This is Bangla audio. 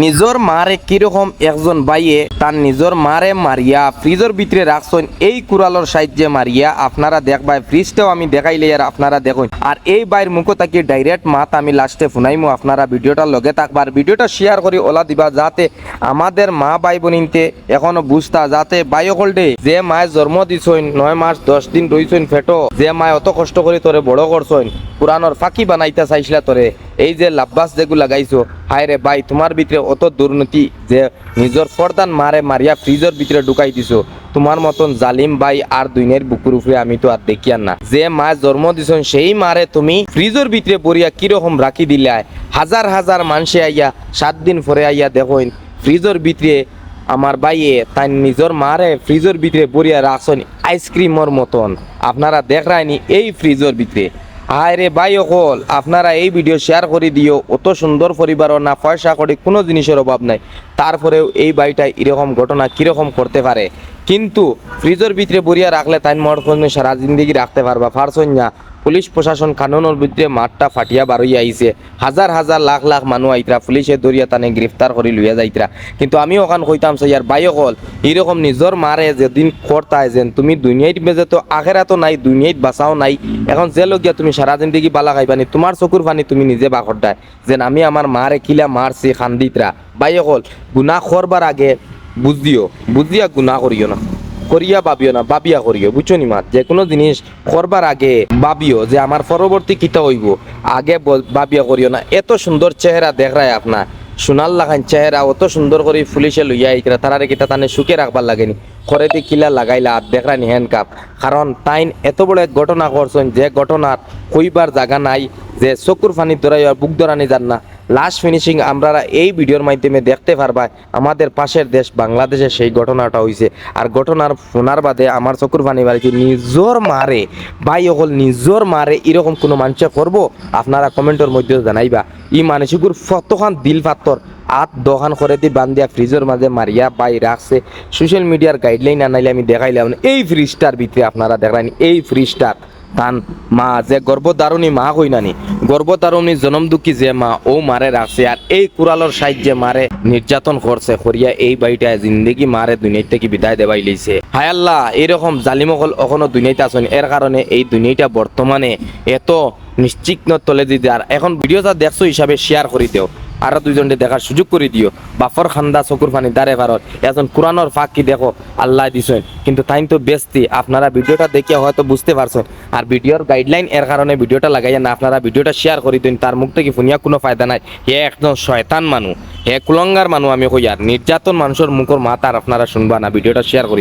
নিজর মারে কিরকম একজন বাইয়ে তার নিজর মারে মারিয়া ফ্রিজের ভিতরে রাখছেন এই কুড়ালোর সাহায্যে মারিয়া আপনারা দেখবাই ফ্রিজটাও আমি দেখাইলে আর আপনারা দেখুন আর এই বাইর মুখো তাকি ডাইরেক্ট মাত আমি লাস্টে শুনাইমু আপনারা ভিডিওটা লগে থাকবার ভিডিওটা শেয়ার করে ওলা দিবা যাতে আমাদের মা ভাই বোনিনতে এখনো বুঝতা যাতে বাইকল ডে যে মায়ের জন্ম দিছইন 9 মাস 10 দিন রইছইন ফেটো যে মায় অত কষ্ট করে তোরে বড় করছইন পুরানোর ফাঁকি বানাইতে চাইছিলা তোরে এই যে লাভবাস যেগুলো লাগাইছো হায় রে ভাই তোমার ভিতরে অত দুর্নীতি যে নিজের ফরদান মারে মারিয়া ফ্রিজের ভিতরে ঢুকাই দিছো তোমার মতন জালিম ভাই আর দুনিয়ার বুকুর উপরে আমি তো আর দেখি আর না যে মা জন্ম দিছন সেই মারে তুমি ফ্রিজের ভিতরে বরিয়া কিরকম রাখি দিলাই হাজার হাজার মানুষে আইয়া 7 দিন পরে আইয়া দেখুন ফ্রিজের ভিতরে আমার ভাইয়ে তাই নিজের মারে ফ্রিজের ভিতরে বরিয়া রাখছেন আইসক্রিমের মতন আপনারা দেখরাইনি এই ফ্রিজের ভিতরে হায় রে ভাই অকল আপনারা এই ভিডিও শেয়ার করে দিও অত সুন্দর পরিবারও না পয়সা করে কোনো জিনিসের অভাব নাই তারপরেও এই বাড়িটা এরকম ঘটনা কিরকম করতে পারে কিন্তু ফ্রিজের ভিতরে বরিয়া রাখলে তাই মর সারা জিন্দগি রাখতে পারবা পারছন না পুলিশ প্রশাসন কানুনের ভিতরে মাঠটা ফাটিয়া বারইয়া আইছে হাজার হাজার লাখ লাখ মানুষ আইতরা পুলিশে দরিয়া তানে গ্রেফতার করে লইয়া যাইতরা কিন্তু আমি ওখান কইতাম ইয়ার বাইক হল এরকম নিজের মারে যেদিন করতায় যেন তুমি দুনিয়ায় বেজে তো আখেরা তো নাই দুনিয়ায় বাঁচাও নাই এখন যে লগিয়া তুমি সারা জিন্দগি বালা খাইবানি তোমার চকুর পানি তুমি নিজে বাখরটায় যেন আমি আমার মারে কিলা মারছি খান্দিতরা বাইক হল গুনাহ করবার আগে বুঝিয়া গুনাহ করিও না করিয়া ভাবিও না ভাবিয়া করিও বুঝছো নি মাত যে কোনো জিনিস করবার আগে ভাবিও যে আমার পরবর্তী কিতা হইব আগে ভাবিয়া করিও না এত সুন্দর চেহারা দেখায় আপনার সোনার লাগান চেহারা অত সুন্দর করে পুলিশে লইয়া আইতরা তারারে কিতা তানে সুখে রাখবার লাগেনি খরেতে কিলা লাগাইলা আর দেখরানি হ্যান্ডকাপ কারণ তাইন এত বড় এক ঘটনা করছেন যে ঘটনার কইবার জায়গা নাই যে চকুর ফানি ধরাই বুক ধরানি যান না লাস্ট ফিনিশিং আমরা এই ভিডিওর মাধ্যমে দেখতে পারবা আমাদের পাশের দেশ বাংলাদেশে সেই ঘটনাটা হয়েছে আর ঘটনার শোনার বাদে আমার চকুর পানি বাড়িছে নিজর মারে ভাই অকল নিজর মারে এরকম কোনো মানুষে করব আপনারা কমেন্টের মধ্যে জানাইবা ই মানুষগুর ফতখান দিল পাত্তর দোকান করে দিয়ে বান্ধিয়া ফ্রিজের মাঝে মারিয়া বাই রাখছে সোশ্যাল মিডিয়ার গাইডলাইন আনাইলে আমি দেখাইলাম এই ফ্রিজটার ভিতরে আপনারা দেখলেন এই ফ্রিজটার তান মা যে গর্ভধারণী মা কই নানি গর্ভধারণী জনম দুঃখী যে মা ও মারে রাখছে আর এই কুড়ালোর সাহায্যে মারে নির্যাতন করছে করিয়া এই বাড়িটায় জিন্দগি মারে দুনিয়া থেকে বিদায় দেবাই লইছে হায় আল্লাহ এরকম জালিমকল এখনো দুনিয়াতে আসেন এর কারণে এই দুনিয়াটা বর্তমানে এত নিশ্চিহ্ন তলে দিতে আর এখন ভিডিওটা দেখছো হিসাবে শেয়ার করে দেও আর দুইজনকে দেখার সুযোগ করে দিও বাফর খান্দা চকুর পানি দাঁড়ে ভারত এখন কোরআনোর ফাঁকি দেখো আল্লাহ দিছেন কিন্তু তাই তো বেস্তি আপনারা ভিডিওটা দেখে হয়তো বুঝতে পারছেন আর ভিডিওর গাইডলাইন এর কারণে ভিডিওটা লাগাইয়া না আপনারা ভিডিওটা শেয়ার করে দিন তার মুখ থেকে শুনিয়া কোনো ফায়দা নাই হে একদম শয়তান মানুষ হে কুলঙ্গার মানুষ আমি কই আর নির্যাতন মানুষের মুখের মাত আর আপনারা শুনবা না ভিডিওটা শেয়ার করি